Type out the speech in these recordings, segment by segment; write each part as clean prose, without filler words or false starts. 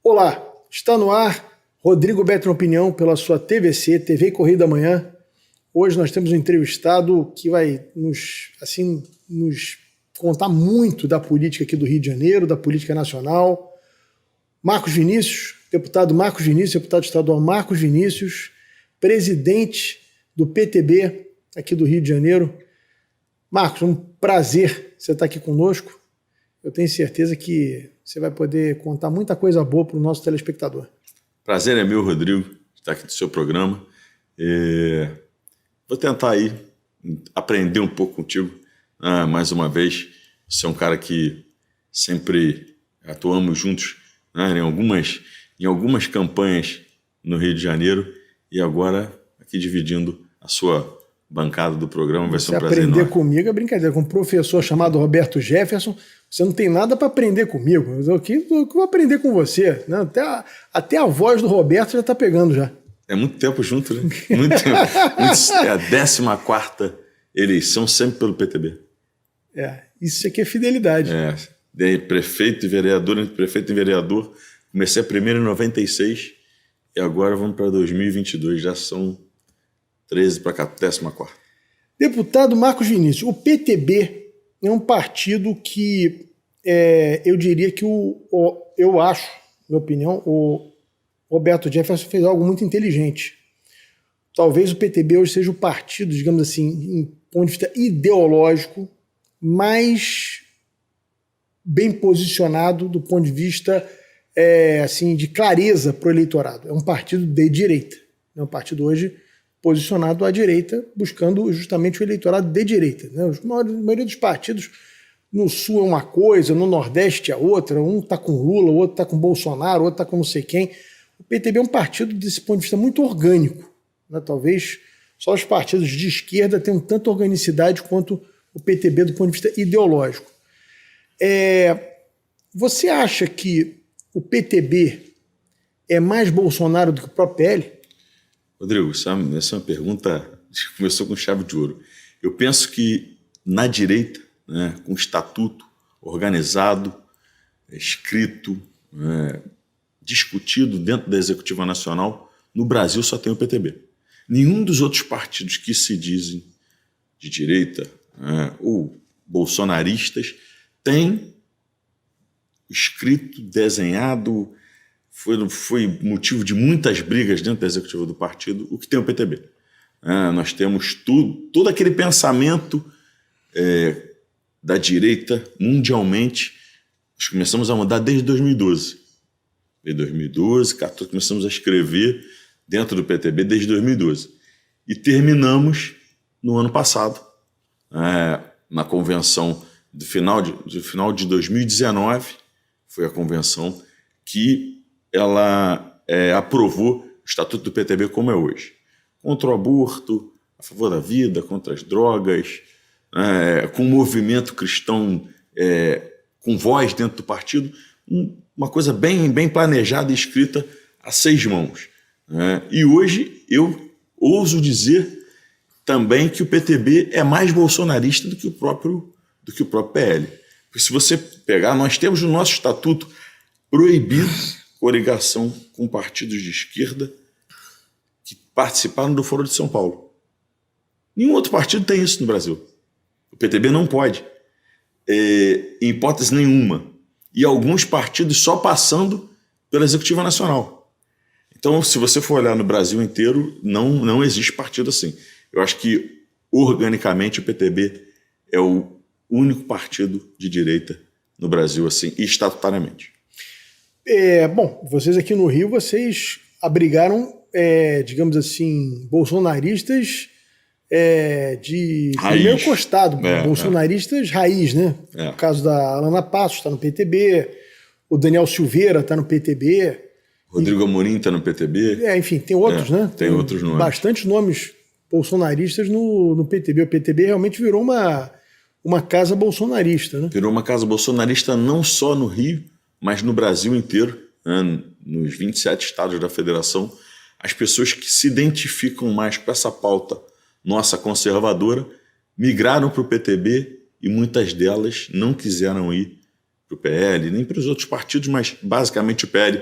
Olá, está no ar Rodrigo Betting Opinião pela sua TVC, TV Corrida da Manhã. Hoje nós temos um entrevistado que vai nos contar muito da política aqui do Rio de Janeiro, da política nacional. Marcos Vinícius, deputado estadual Marcos Vinícius, presidente do PTB aqui do Rio de Janeiro. Marcos, um prazer você estar aqui conosco. Eu tenho certeza que você vai poder contar muita coisa boa para o nosso telespectador. Prazer é meu, Rodrigo, estar aqui no seu programa. Vou tentar aí aprender um pouco contigo. Mais uma vez, você é um cara que sempre atuamos juntos, em algumas campanhas no Rio de Janeiro, e agora aqui dividindo a sua bancada do programa. Vai ser um prazer aprender enorme. Comigo é brincadeira. Com um professor chamado Roberto Jefferson, você não tem nada para aprender comigo. Eu vou aprender com você, né? Até a voz do Roberto já está pegando já. É muito tempo junto, né? Muito tempo. É a 14ª eleição sempre pelo PTB. Isso aqui é fidelidade. De prefeito e vereador, entre prefeito e vereador. Comecei a primeira em 96 e agora vamos para 2022. Já são 13 para cá, 14ª. Deputado Marcos Vinícius, o PTB é um partido que eu diria que eu acho, na minha opinião, o Roberto Jefferson fez algo muito inteligente. Talvez o PTB hoje seja o partido, digamos assim, em ponto de vista ideológico, mais bem posicionado do ponto de vista de clareza para o eleitorado. É um partido de direita. É um partido hoje posicionado à direita, buscando justamente o eleitorado de direita. Né? A maioria dos partidos no Sul é uma coisa, no Nordeste é outra, um está com Lula, o outro está com Bolsonaro, o outro está com não sei quem. O PTB é um partido, desse ponto de vista, muito orgânico. Né? Talvez só os partidos de esquerda tenham tanta organicidade quanto o PTB do ponto de vista ideológico. Você acha que o PTB é mais Bolsonaro do que o próprio PL? Rodrigo, essa é uma pergunta que começou com chave de ouro. Eu penso que na direita, com estatuto organizado, escrito, discutido dentro da Executiva Nacional, no Brasil só tem o PTB. Nenhum dos outros partidos que se dizem de direita ou bolsonaristas tem escrito, desenhado, foi motivo de muitas brigas dentro da executiva do partido, o que tem o PTB. Nós temos todo aquele pensamento da direita mundialmente. Nós começamos a mudar desde 2012. Desde 2012, 2014, começamos a escrever dentro do PTB desde 2012. E terminamos no ano passado, na convenção do final de 2019, foi a convenção que ela aprovou o Estatuto do PTB como é hoje. Contra o aborto, a favor da vida, contra as drogas, com o movimento cristão com voz dentro do partido, uma coisa bem, bem planejada e escrita a 6 mãos. E hoje eu ouso dizer também que o PTB é mais bolsonarista do que o próprio PL. Porque se você pegar, nós temos no nosso estatuto proibido coligação com partidos de esquerda que participaram do Foro de São Paulo. Nenhum outro partido tem isso no Brasil. O PTB não pode, em hipótese nenhuma. E alguns partidos só passando pela Executiva Nacional. Então, se você for olhar no Brasil inteiro, não existe partido assim. Eu acho que, organicamente, o PTB é o único partido de direita no Brasil, assim, e estatutariamente. Bom, vocês aqui no Rio, vocês abrigaram, digamos assim, bolsonaristas de primeiro costado, bolsonaristas raiz, né? No caso da Alana Passos está no PTB, o Daniel Silveira está no PTB. Rodrigo Amorim está no PTB. Enfim, tem outros, né? Tem outros nomes. Bastantes nomes bolsonaristas no PTB. O PTB realmente virou uma casa bolsonarista, né? Virou uma casa bolsonarista não só no Rio, mas no Brasil inteiro, nos 27 estados da federação. As pessoas que se identificam mais com essa pauta nossa conservadora migraram para o PTB e muitas delas não quiseram ir para o PL, nem para os outros partidos, mas basicamente o PL.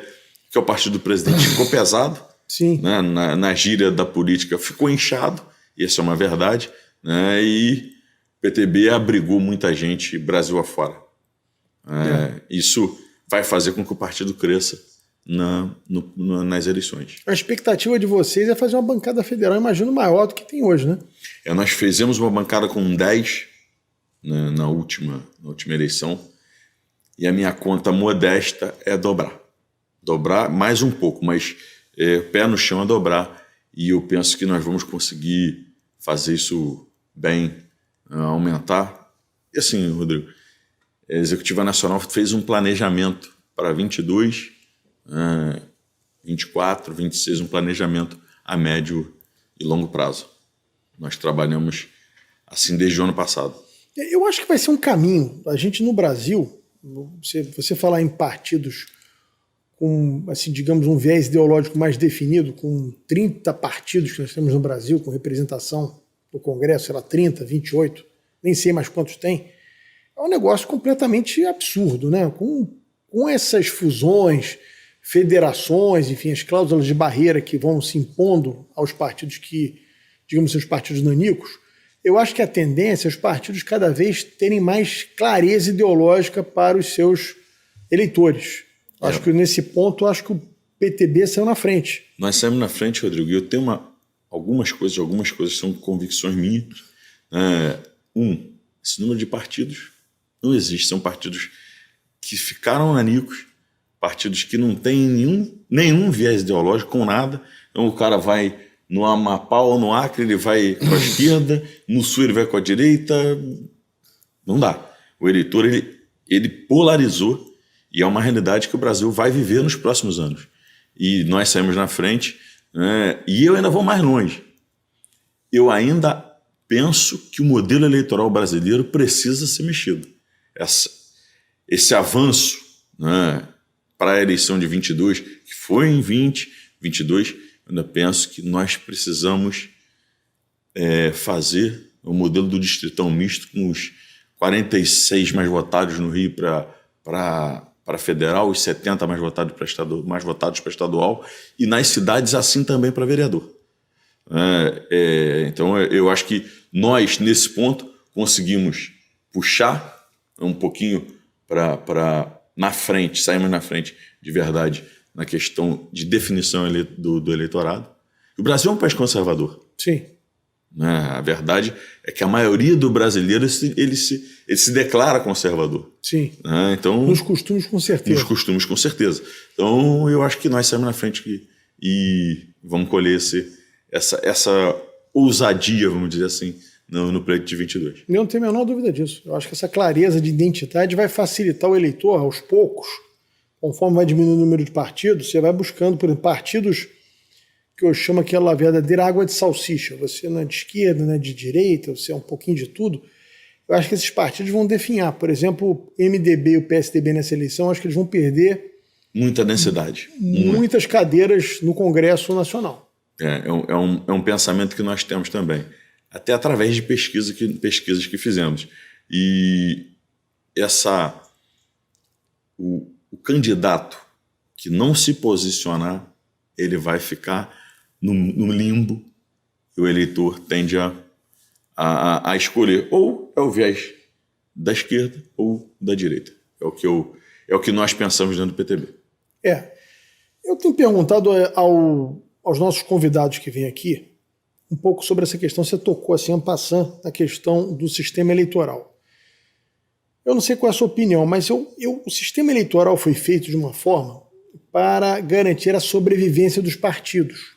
que é o partido do presidente, ficou pesado. Sim. Né? Na gíria da política ficou inchado, e essa é uma verdade, né? E o PTB abrigou muita gente Brasil afora. Isso vai fazer com que o partido cresça nas eleições. A expectativa de vocês é fazer uma bancada federal, imagino, maior do que tem hoje, né? Nós fizemos uma bancada com 10, né, na última eleição, e a minha conta modesta é dobrar. Dobrar mais um pouco, mas pé no chão é dobrar, e eu penso que nós vamos conseguir fazer isso bem, aumentar. E assim, Rodrigo, a Executiva Nacional fez um planejamento para 22, 24, 26, um planejamento a médio e longo prazo. Nós trabalhamos assim desde o ano passado. Eu acho que vai ser um caminho. A gente no Brasil, você falar em partidos com, assim, digamos, um viés ideológico mais definido, com 30 partidos que nós temos no Brasil, com representação no Congresso, sei lá, 30, 28, nem sei mais quantos tem, é um negócio completamente absurdo, né? Com essas fusões, federações, enfim, as cláusulas de barreira que vão se impondo aos partidos que, digamos, os partidos nanicos, eu acho que a tendência é os partidos cada vez terem mais clareza ideológica para os seus eleitores. Acho que nesse ponto, acho que o PTB saiu na frente. Nós saímos na frente, Rodrigo, e eu tenho algumas coisas são convicções minhas. Esse número de partidos não existe. São partidos que ficaram nanicos, partidos que não têm nenhum viés ideológico com nada. Então o cara vai no Amapá ou no Acre, ele vai com a esquerda, no Sul ele vai com a direita. Não dá. O eleitor, ele polarizou, e é uma realidade que o Brasil vai viver nos próximos anos. E nós saímos na frente, né? E eu ainda vou mais longe. Eu ainda penso que o modelo eleitoral brasileiro precisa ser mexido. Esse avanço, né, para a eleição de 22, que foi em 22, eu ainda penso que nós precisamos fazer o modelo do distritão misto, com os 46 mais votados no Rio para federal, os 70 mais votados para estadual, e nas cidades assim também para vereador. Então eu acho que nós, nesse ponto, conseguimos puxar um pouquinho na frente, saímos na frente de verdade na questão de definição do eleitorado. O Brasil é um país conservador. Sim. A verdade é que a maioria do brasileiro ele se declara conservador. Sim. Então, nos costumes, com certeza. Nos costumes, com certeza. Então, eu acho que nós saímos na frente e vamos colher essa ousadia, vamos dizer assim, no pleito de 22. Eu não tenho a menor dúvida disso. Eu acho que essa clareza de identidade vai facilitar o eleitor aos poucos, conforme vai diminuindo o número de partidos. Você vai buscando, por exemplo, partidos que eu chamo aquela verdadeira água de salsicha. Você não é de esquerda, não é de direita, você é um pouquinho de tudo. Eu acho que esses partidos vão definhar. Por exemplo, o MDB e o PSDB nessa eleição, eu acho que eles vão perder muita densidade. Muitas cadeiras no Congresso Nacional. É um pensamento que nós temos também, até através de pesquisas que fizemos. E o candidato que não se posicionar, ele vai ficar no limbo, e o eleitor tende a escolher ou é o viés da esquerda ou da direita. É o que nós pensamos dentro do PTB. Eu tenho perguntado aos nossos convidados que vêm aqui um pouco sobre essa questão. Você tocou assim, en passant, na questão do sistema eleitoral. Eu não sei qual é a sua opinião, mas o sistema eleitoral foi feito de uma forma para garantir a sobrevivência dos partidos.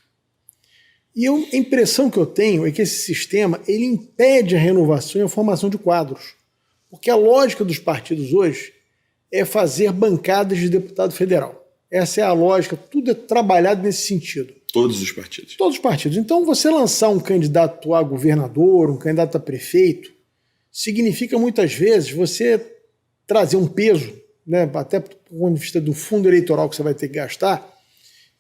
E a impressão que eu tenho é que esse sistema ele impede a renovação e a formação de quadros. Porque a lógica dos partidos hoje é fazer bancadas de deputado federal. Essa é a lógica, tudo é trabalhado nesse sentido. Todos os partidos. Todos os partidos. Então, você lançar um candidato a governador, um candidato a prefeito, significa muitas vezes você trazer um peso, né, até do ponto de vista do fundo eleitoral que você vai ter que gastar,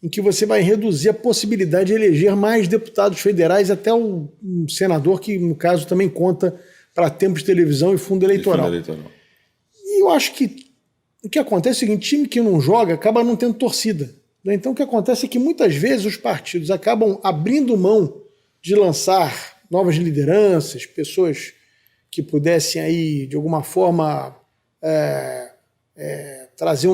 em que você vai reduzir a possibilidade de eleger mais deputados federais, até um senador que, no caso, também conta para tempo de televisão e fundo eleitoral. E eu acho que o que acontece é o seguinte: time que não joga acaba não tendo torcida. Né? Então, o que acontece é que muitas vezes os partidos acabam abrindo mão de lançar novas lideranças, pessoas que pudessem aí, de alguma forma, trazer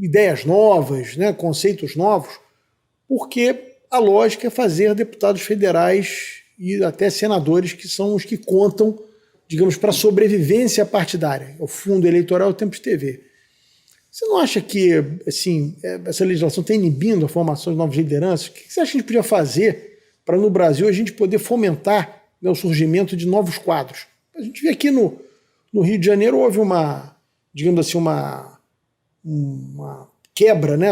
ideias novas, né, conceitos novos, porque a lógica é fazer deputados federais e até senadores que são os que contam, digamos, para a sobrevivência partidária. O fundo eleitoral é o tempo de TV. Você não acha que assim, essa legislação está inibindo a formação de novas lideranças? O que você acha que a gente podia fazer para, no Brasil, a gente poder fomentar, né, o surgimento de novos quadros? A gente vê aqui no Rio de Janeiro houve digamos assim, uma quebra, né,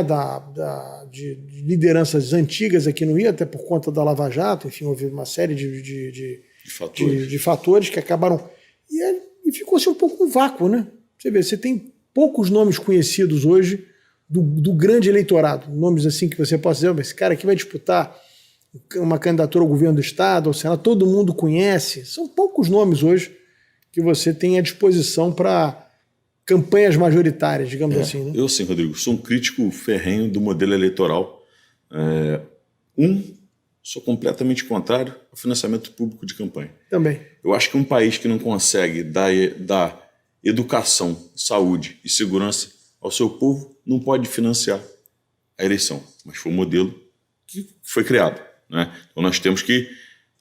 de lideranças antigas aqui no Rio, até por conta da Lava Jato, enfim, houve uma série de fatores que acabaram... E ficou-se um pouco um vácuo, né? Você vê, você tem poucos nomes conhecidos hoje do grande eleitorado, nomes assim que você possa dizer, esse cara aqui vai disputar uma candidatura ao governo do Estado, ao Senado, todo mundo conhece. São poucos nomes hoje que você tem à disposição para campanhas majoritárias, digamos assim. Né? Eu, sim, Rodrigo, sou um crítico ferrenho do modelo eleitoral. Sou completamente contrário ao financiamento público de campanha. Também. Eu acho que um país que não consegue dar educação, saúde e segurança ao seu povo não pode financiar a eleição. Mas foi um modelo que foi criado. Né? Então nós temos que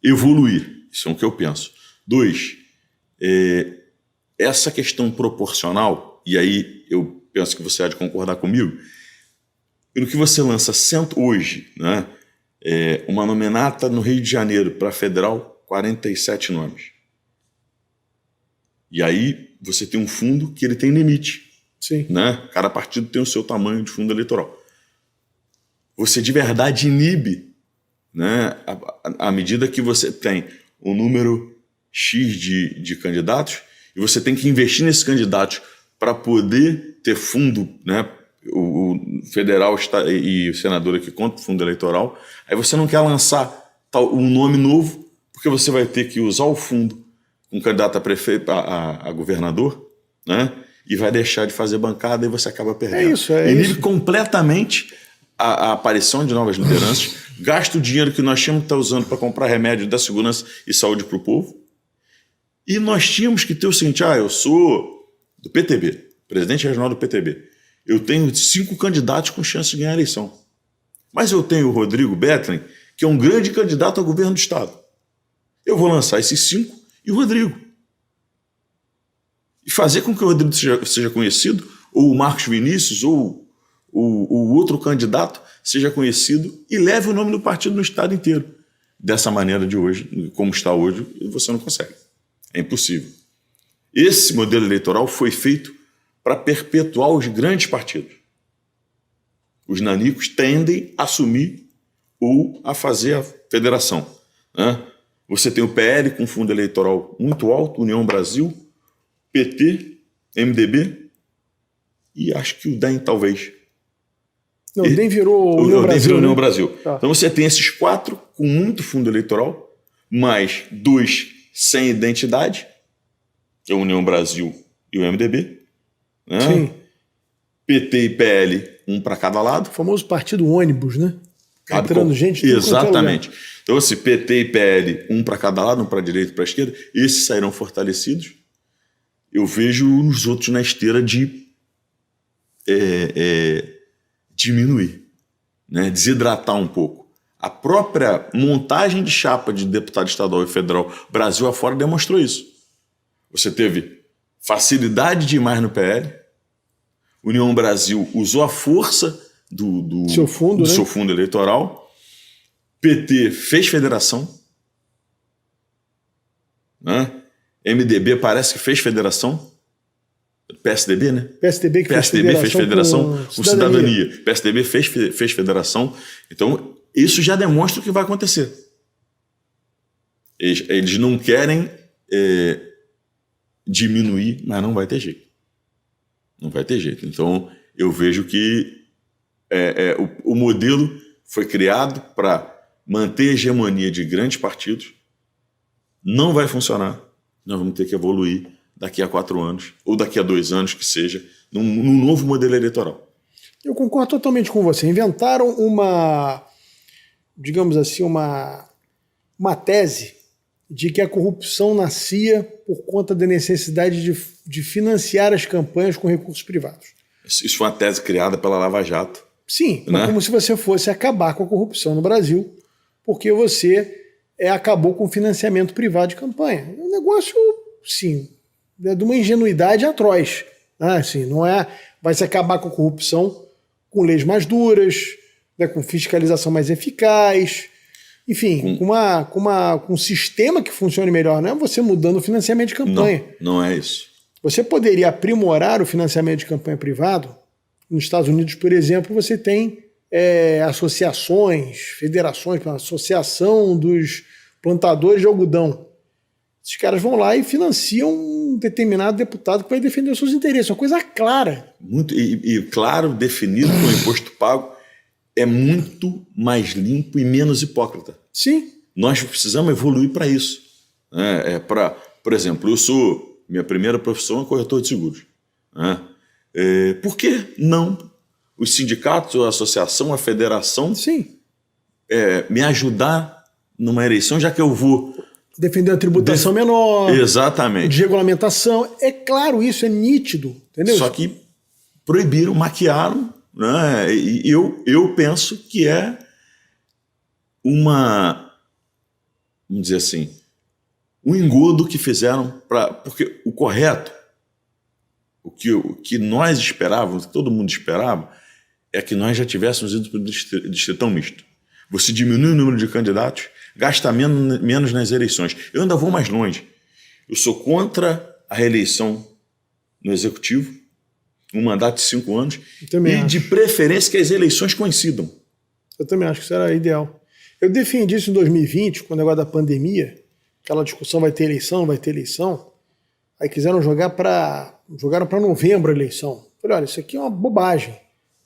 evoluir. Isso é o que eu penso. 2, essa questão proporcional, e aí eu penso que você há de concordar comigo, no que você lança hoje, né, uma nominata no Rio de Janeiro para federal, 47 nomes. E aí você tem um fundo que ele tem limite. Sim. Né? Cada partido tem o seu tamanho de fundo eleitoral. Você de verdade inibe, né, à medida que você tem um número X de candidatos, e você tem que investir nesses candidatos para poder ter fundo, né, o federal e o senador aqui contra o fundo eleitoral. Aí você não quer lançar um nome novo, porque você vai ter que usar o fundo com candidato a prefeito, a governador, né, e vai deixar de fazer bancada e você acaba perdendo. Inibe completamente a aparição de novas lideranças, gasta o dinheiro que nós tínhamos que estar usando para comprar remédio da segurança e saúde para o povo. E nós tínhamos que ter o seguinte: eu sou do PTB, presidente regional do PTB. Eu tenho 5 candidatos com chance de ganhar a eleição. Mas eu tenho o Rodrigo Betlin, que é um grande candidato ao governo do Estado. Eu vou lançar esses 5 e o Rodrigo. E fazer com que o Rodrigo seja conhecido, ou o Marcos Vinícius, ou o outro candidato seja conhecido e leve o nome do partido no Estado inteiro. Dessa maneira de hoje, como está hoje, você não consegue. É impossível. Esse modelo eleitoral foi feito para perpetuar os grandes partidos. Os nanicos tendem a assumir ou a fazer a federação. Né? Você tem o PL com fundo eleitoral muito alto, União Brasil, PT, MDB e acho que o DEM talvez. Não, o DEM virou União Brasil. Virou União Brasil. Tá. Então você tem esses 4 com muito fundo eleitoral, mais 2 sem identidade, que é a União Brasil e o MDB. Né? Sim. PT e PL, um para cada lado. O famoso partido ônibus, né? Entrando gente. Exatamente. Então, assim, PT e PL, um para cada lado, um para a direita e para a esquerda, esses sairão fortalecidos. Eu vejo os outros na esteira de diminuir, né? Desidratar um pouco. A própria montagem de chapa de deputado estadual e federal Brasil afora demonstrou isso. Você teve facilidade de ir mais no PL, União Brasil usou a força do seu fundo eleitoral, PT fez federação, né? MDB parece que fez federação, PSDB, né? PSDB fez federação com cidadania. PSDB fez federação. Então, isso já demonstra o que vai acontecer. Eles não querem diminuir, mas não vai ter jeito. Não vai ter jeito. Então, eu vejo que o modelo foi criado para manter a hegemonia de grandes partidos. Não vai funcionar. Nós vamos ter que evoluir daqui a 4 anos, ou daqui a 2 anos, que seja, num novo modelo eleitoral. Eu concordo totalmente com você. Inventaram digamos assim, uma tese de que a corrupção nascia por conta da necessidade de financiar as campanhas com recursos privados. Isso foi uma tese criada pela Lava Jato. Sim, mas como se você fosse acabar com a corrupção no Brasil, porque você acabou com o financiamento privado de campanha. É um negócio, sim, de uma ingenuidade atroz. Né? Assim, não vai se acabar com a corrupção com leis mais duras, né, com fiscalização mais eficaz, enfim, com um sistema que funcione melhor. Não é você mudando o financiamento de campanha. Não é isso. Você poderia aprimorar o financiamento de campanha privado. Nos Estados Unidos, por exemplo, você tem associações, federações, a Associação dos Plantadores de Algodão. Esses caras vão lá e financiam um determinado deputado que vai defender os seus interesses. Uma coisa clara. Muito, e claro, definido com o imposto pago, é muito mais limpo e menos hipócrita. Sim. Nós precisamos evoluir para isso. Por exemplo, minha primeira profissão é corretor de seguros. Por que não os sindicatos, a associação, a federação Sim. Me ajudar numa eleição, já que eu vou defender a tributação menor. Exatamente. De regulamentação. É claro, isso é nítido. Entendeu? Só que proibiram, maquiaram, né? E eu penso que é vamos dizer assim, um engodo que fizeram porque o correto, o que nós esperávamos, que todo mundo esperava, é que nós já tivéssemos ido para o distritão misto. Você diminui o número de candidatos, gasta menos nas eleições. Eu ainda vou mais longe. Eu sou contra a reeleição no Executivo, um mandato de 5 anos, de preferência que as eleições coincidam. Eu também acho que isso era ideal. Eu defendi isso em 2020, com o negócio da pandemia, aquela discussão vai ter eleição, não vai ter eleição. Aí quiseram jogaram para novembro a eleição. Falei, olha, isso aqui é uma bobagem,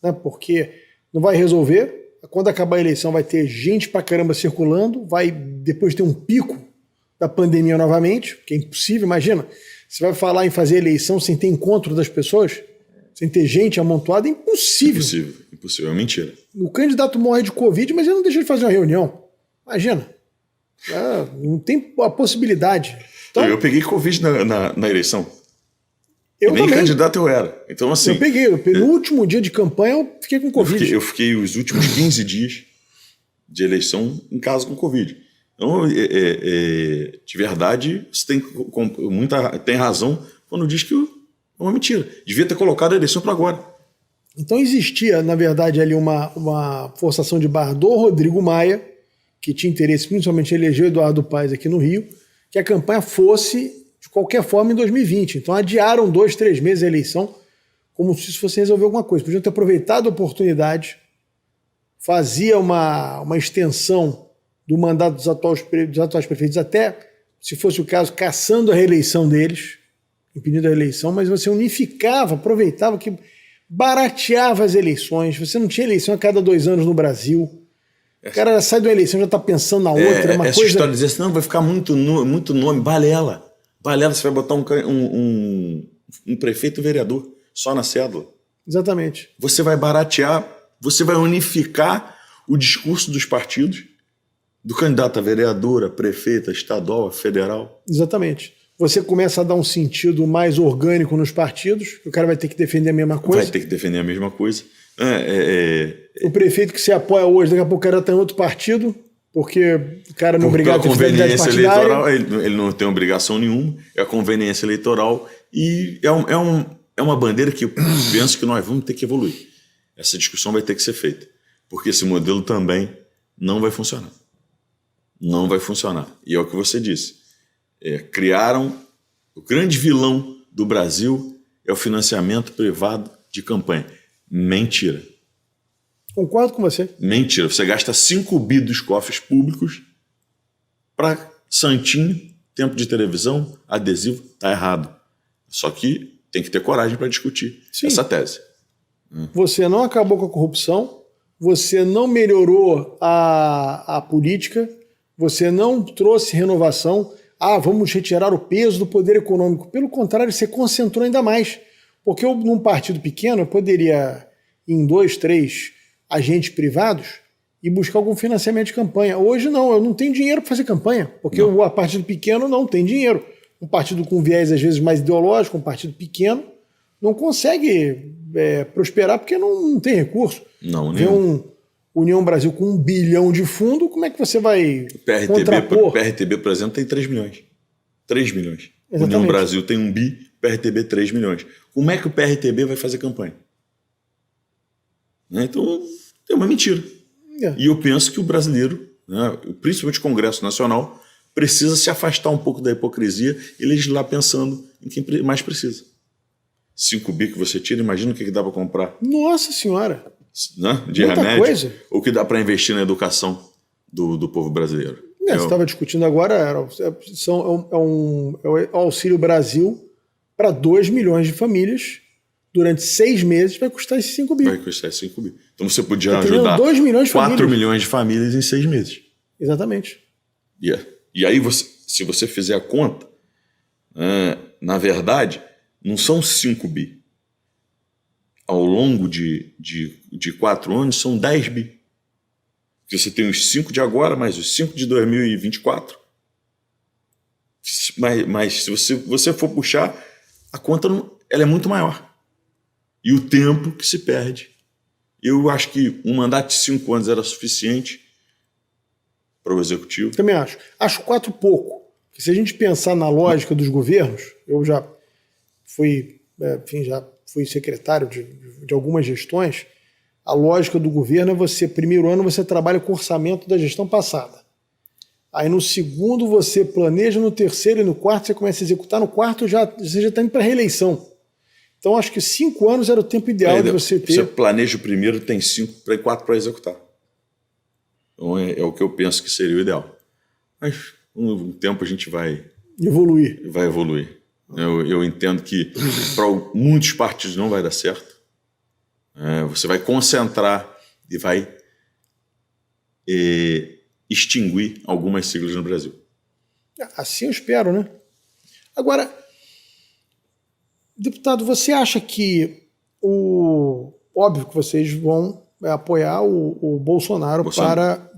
né? Porque não vai resolver. Quando acabar a eleição vai ter gente pra caramba circulando, vai depois ter um pico da pandemia novamente, que é impossível, imagina. Você vai falar em fazer eleição sem ter encontro das pessoas? Sem ter gente amontoada? É impossível. Impossível, é mentira. O candidato morre de Covid, mas ele não deixa de fazer uma reunião. Imagina. Não tem a possibilidade. Então, eu peguei Covid na eleição. Eu nem também. Candidato eu era. Então, assim. Eu peguei. No último dia de campanha, eu fiquei com Covid. Eu fiquei os últimos 15 dias de eleição em casa com Covid. Então, de verdade, você tem razão quando diz que é uma mentira. Devia ter colocado a eleição para agora. Então existia, na verdade, ali uma forçação de barra do Rodrigo Maia, que tinha interesse principalmente em eleger o Eduardo Paes aqui no Rio, que a campanha fosse de qualquer forma em 2020. Então adiaram 2, 3 meses a eleição, como se isso fosse resolver alguma coisa. Podiam ter aproveitado a oportunidade, fazia uma extensão do mandato dos atuais prefeitos, até, se fosse o caso, caçando a reeleição deles, impedindo a reeleição, mas você unificava, aproveitava que barateava as eleições. Você não tinha eleição a cada 2 anos no Brasil. O cara sai de uma eleição e já está pensando na outra. Essa história de dizer assim, não, vai ficar muito nome, balela. Balela, você vai botar um prefeito e um vereador só na cédula. Exatamente. Você vai baratear, você vai unificar o discurso dos partidos, do candidato a vereadora, prefeita, estadual, federal. Exatamente. Você começa a dar um sentido mais orgânico nos partidos, o cara vai ter que defender a mesma coisa. Vai ter que defender a mesma coisa. O prefeito que se apoia hoje, daqui a pouco o cara está em outro partido, porque o cara não é obrigado a ter fidelidade partidária. Eleitoral, ele não tem obrigação nenhuma, é a conveniência eleitoral e é uma bandeira que eu penso que nós vamos ter que evoluir. Essa discussão vai ter que ser feita, porque esse modelo também não vai funcionar. Não vai funcionar. E é o que você disse. Criaram o grande vilão do Brasil é o financiamento privado de campanha. Mentira. Concordo com você. Mentira. Você gasta 5 bi dos cofres públicos para santinho, tempo de televisão, adesivo, tá errado. Só que tem que ter coragem para discutir essa tese. Você não acabou com a corrupção, você não melhorou a política, você não trouxe renovação. Vamos retirar o peso do poder econômico. Pelo contrário, você concentrou ainda mais. Porque num partido pequeno eu poderia em 2, 3 agentes privados e buscar algum financiamento de campanha. Hoje não, eu não tenho dinheiro para fazer campanha, porque a partido pequeno não tem dinheiro. Um partido com viés às vezes mais ideológico, um partido pequeno, não consegue prosperar porque não tem recurso. Não, Vê União Brasil com 1 bilhão de fundo, como é que você vai contrapor? O PRTB, por exemplo, tem 3 milhões. 3 milhões. Exatamente. União Brasil tem 1 bi, PRTB 3 milhões. Como é que o PRTB vai fazer campanha? Então, é uma mentira. E eu penso que o brasileiro, principalmente o Congresso Nacional, precisa se afastar um pouco da hipocrisia e legislar pensando em quem mais precisa. 5 bi que você tira, imagina o que dá para comprar. Nossa Senhora! De muita remédio, coisa. O que dá para investir na educação do povo brasileiro. Você estava discutindo agora, é o Auxílio Brasil para 2 milhões de famílias durante 6 meses, vai custar esses 5 bi. Vai custar esses 5 bi. Então você podia ajudar 2 milhões de 4 famílias. milhões de famílias em 6 meses. Exatamente. E aí, se você fizer a conta, na verdade, não são 5 bi. Ao longo de 4 anos, são 10 bi. Porque você tem os 5 de agora, mais os 5 de 2024. Mas se você for puxar, a conta ela é muito maior. E o tempo que se perde. Eu acho que um mandato de 5 anos era suficiente para o Executivo. Também acho. Acho 4 pouco. Porque se a gente pensar na lógica dos governos, eu já fui secretário de algumas gestões, a lógica do governo é primeiro ano você trabalha com o orçamento da gestão passada. Aí no segundo você planeja, no terceiro e no quarto você começa a executar, no quarto você já está indo para a reeleição. Então acho que 5 anos era o tempo ideal de você ter. Você planeja o primeiro, tem 5 e 4 para executar. Então é o que eu penso que seria o ideal. Mas com o tempo a gente vai evoluir. Vai evoluir. Eu entendo que para muitos partidos não vai dar certo. Você vai concentrar e vai extinguir algumas siglas no Brasil. Assim eu espero, né? Agora, deputado, você acha que óbvio que vocês vão apoiar o Bolsonaro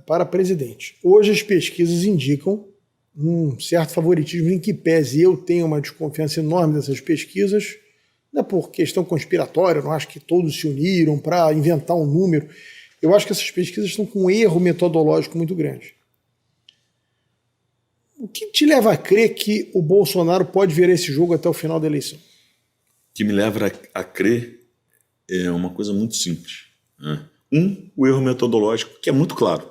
para presidente. Hoje as pesquisas indicam um certo favoritismo, em que pese eu tenho uma desconfiança enorme dessas pesquisas, não é por questão conspiratória, eu não acho que todos se uniram para inventar um número. Eu acho que essas pesquisas estão com um erro metodológico muito grande. O que te leva a crer que o Bolsonaro pode virar esse jogo até o final da eleição? O que me leva a crer é uma coisa muito simples. O erro metodológico, que é muito claro.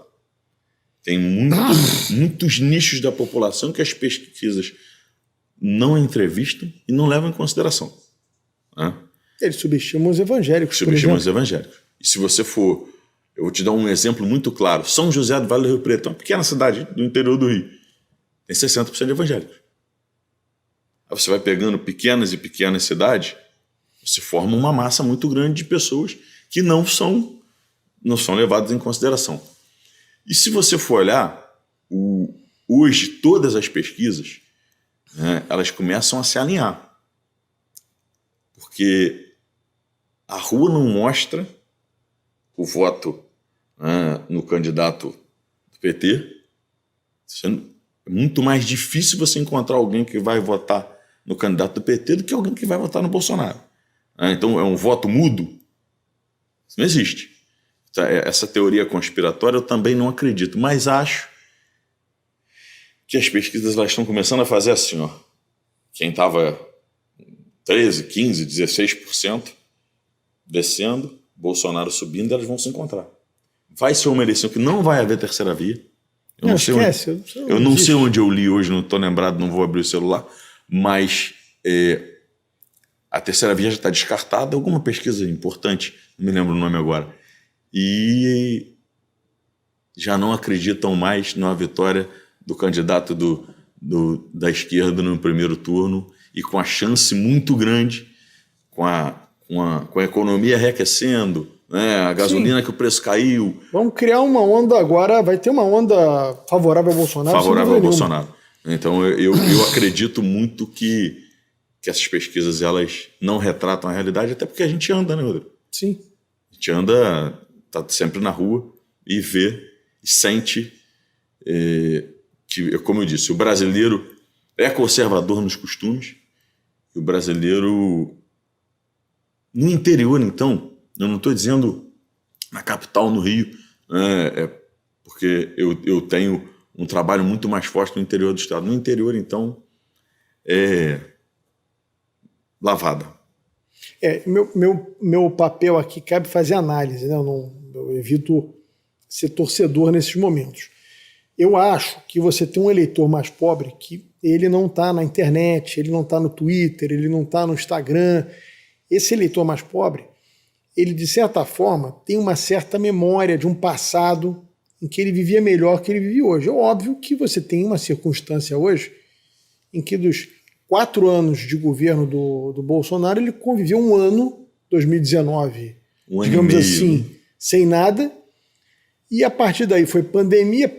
Tem muitos nichos da população que as pesquisas não entrevistam e não levam em consideração. Eles subestimam os evangélicos. Subestimam os evangélicos. E se você for... Eu vou te dar um exemplo muito claro. São José do Vale do Rio Preto, uma pequena cidade do interior do Rio. Tem 60% de evangélicos. Aí você vai pegando pequenas e pequenas cidades, você forma uma massa muito grande de pessoas que não são levadas em consideração. E se você for olhar, hoje todas as pesquisas, elas começam a se alinhar. Porque a rua não mostra o voto no candidato do PT. É muito mais difícil você encontrar alguém que vai votar no candidato do PT do que alguém que vai votar no Bolsonaro. Então é um voto mudo? Isso não existe. Essa teoria conspiratória eu também não acredito, mas acho que as pesquisas elas estão começando a fazer assim, quem estava 13%, 15%, 16% descendo, Bolsonaro subindo, elas vão se encontrar. Vai ser uma eleição que não vai haver terceira via. Eu não sei onde eu li hoje, não estou lembrado, não vou abrir o celular, mas a terceira via já está descartada. Alguma pesquisa importante, não me lembro o nome agora. E já não acreditam mais na vitória do candidato da esquerda no primeiro turno e com a chance muito grande, com a economia reaquecendo, a gasolina Sim. que o preço caiu. Vamos criar uma onda agora, vai ter uma onda favorável ao Bolsonaro. Favorável ao Bolsonaro. Então eu acredito muito que essas pesquisas elas não retratam a realidade, até porque a gente anda, né, Rodrigo? Sim. A gente anda, tá sempre na rua e vê e sente que, como eu disse, o brasileiro é conservador nos costumes, e o brasileiro no interior, então, eu não estou dizendo na capital, no Rio, né, porque eu tenho um trabalho muito mais forte no interior do estado. No interior, então, é lavada. Meu papel aqui cabe fazer análise, né? Eu evito ser torcedor nesses momentos. Eu acho que você tem um eleitor mais pobre que ele não está na internet, ele não está no Twitter, ele não está no Instagram. Esse eleitor mais pobre, ele de certa forma tem uma certa memória de um passado em que ele vivia melhor que ele vive hoje. É óbvio que você tem uma circunstância hoje em que dos 4 anos de governo do Bolsonaro, ele conviveu um ano, 2019, digamos assim, sem nada. E a partir daí foi pandemia.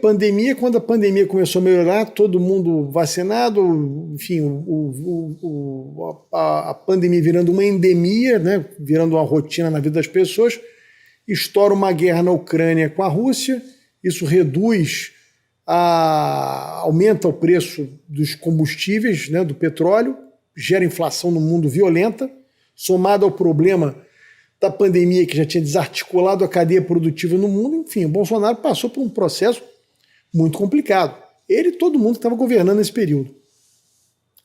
Quando a pandemia começou a melhorar, todo mundo vacinado, enfim, a pandemia virando uma endemia, né, virando uma rotina na vida das pessoas, estoura uma guerra na Ucrânia com a Rússia, isso aumenta o preço dos combustíveis, né, do petróleo, gera inflação no mundo violenta, somado ao problema da pandemia que já tinha desarticulado a cadeia produtiva no mundo. Enfim, o Bolsonaro passou por um processo muito complicado. Ele e todo mundo que estava governando nesse período.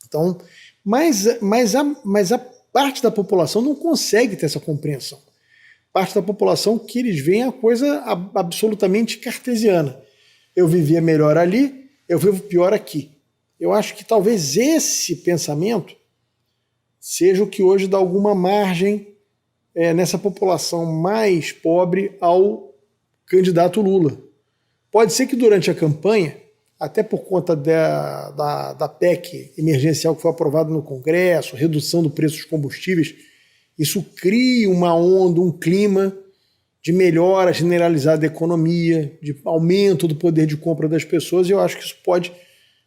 Então, mas a parte da população não consegue ter essa compreensão. Parte da população que eles veem a coisa absolutamente cartesiana. Eu vivia melhor ali, eu vivo pior aqui. Eu acho que talvez esse pensamento seja o que hoje dá alguma margem nessa população mais pobre ao candidato Lula. Pode ser que durante a campanha, até por conta da PEC emergencial que foi aprovada no Congresso, redução do preço dos combustíveis, isso cria uma onda, um clima de melhora generalizada da economia, de aumento do poder de compra das pessoas, e eu acho que isso pode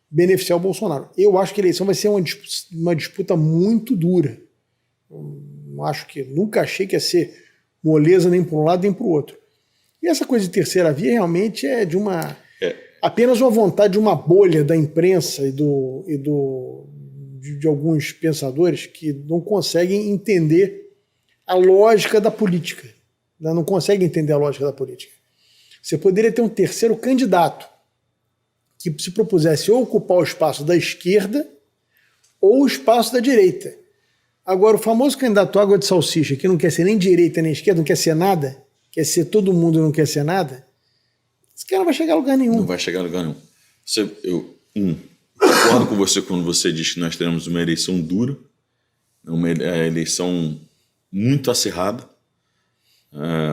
beneficiar o Bolsonaro. Eu acho que a eleição vai ser uma disputa muito dura. Nunca achei que ia ser moleza nem para um lado nem para o outro. E essa coisa de terceira via realmente é apenas uma vontade de uma bolha da imprensa de alguns pensadores que não conseguem entender a lógica da política. Não conseguem entender a lógica da política. Você poderia ter um terceiro candidato que se propusesse ou ocupar o espaço da esquerda ou o espaço da direita. Agora, o famoso candidato água de salsicha, que não quer ser nem direita nem esquerda, não quer ser nada, quer ser todo mundo e não quer ser nada, esse cara não vai chegar a lugar nenhum. Não vai chegar a lugar nenhum. Eu concordo com você quando você diz que nós teremos uma eleição dura, uma eleição muito acirrada,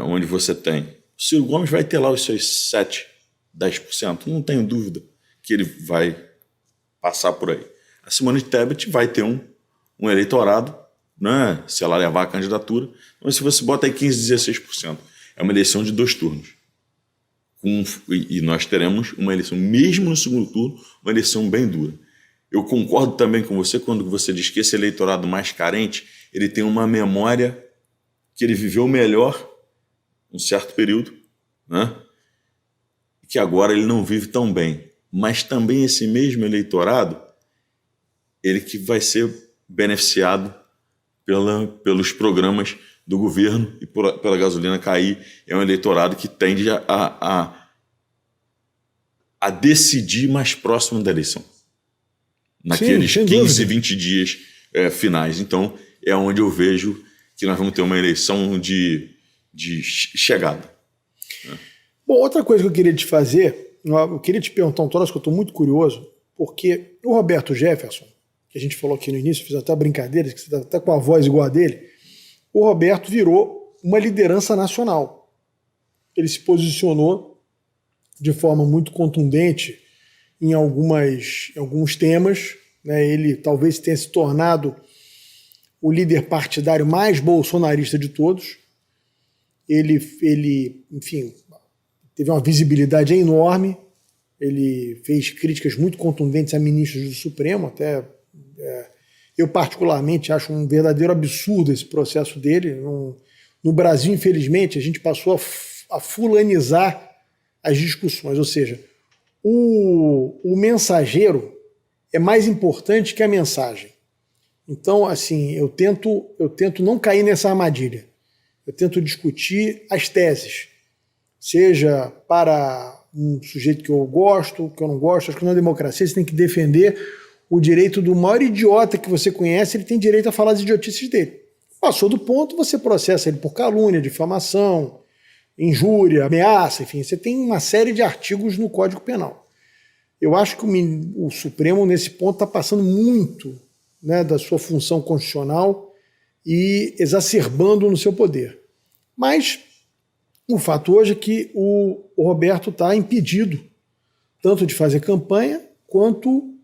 onde você tem... O Ciro Gomes vai ter lá os seus 7%, 10%, não tenho dúvida que ele vai passar por aí. A Simone Tebet vai ter um eleitorado, né, se ela levar a candidatura, então se você bota aí 15%, 16%, é uma eleição de 2 turnos. E nós teremos uma eleição, mesmo no segundo turno, uma eleição bem dura. Eu concordo também com você quando você diz que esse eleitorado mais carente, ele tem uma memória que ele viveu melhor um certo período, né? Que agora ele não vive tão bem. Mas também esse mesmo eleitorado, ele que vai ser beneficiado pelos programas do governo e pela gasolina cair, é um eleitorado que tende a decidir mais próximo da eleição. Naqueles 15, 20 dias finais. Então, é onde eu vejo que nós vamos ter uma eleição de chegada. Bom, outra coisa que eu queria te perguntar um troço que eu estou muito curioso, porque o Roberto Jefferson, que a gente falou aqui no início, fiz até brincadeira, que você está até com a voz igual a dele, o Roberto virou uma liderança nacional. Ele se posicionou de forma muito contundente em alguns temas, né? Ele talvez tenha se tornado o líder partidário mais bolsonarista de todos. Ele, enfim, teve uma visibilidade enorme, ele fez críticas muito contundentes a ministros do Supremo, até eu particularmente acho um verdadeiro absurdo esse processo dele, não no Brasil, infelizmente, a gente passou a fulanizar as discussões, ou seja, o mensageiro é mais importante que a mensagem. Então, assim, eu tento não cair nessa armadilha. Eu tento discutir as teses, seja para um sujeito que eu gosto, que eu não gosto. Acho que na democracia você tem que defender o direito do maior idiota que você conhece, ele tem direito a falar as idiotices dele. Passou do ponto, você processa ele por calúnia, difamação, injúria, ameaça, enfim, você tem uma série de artigos no Código Penal. Eu acho que o Supremo, nesse ponto, está passando muito, né, da sua função constitucional e exacerbando no seu poder. Mas o fato hoje é que o Roberto está impedido tanto de fazer campanha quanto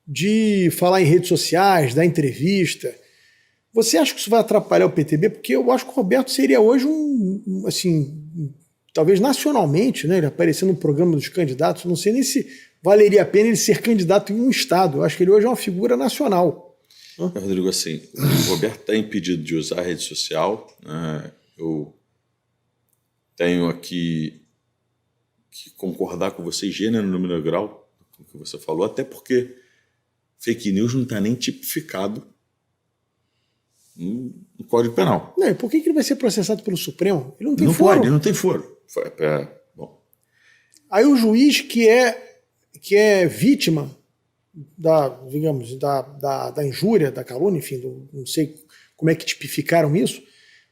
de falar em redes sociais, dar entrevista. Você acha que isso vai atrapalhar o PTB? Porque eu acho que o Roberto seria hoje assim, talvez nacionalmente, né, ele aparecendo no programa dos candidatos, não sei nem se valeria a pena ele ser candidato em um estado. Eu acho que ele hoje é uma figura nacional. Rodrigo, assim, o Roberto está impedido de usar a rede social. Eu tenho aqui que concordar com você, gênero, número e grau, com o que você falou, até porque fake news não está nem tipificado no Código Penal. Não, e por que ele vai ser processado pelo Supremo? Ele não tem foro. Pode, ele não tem foro. Bom. Aí o juiz que é vítima digamos, da injúria, da calúnia, enfim, não sei como é que tipificaram isso,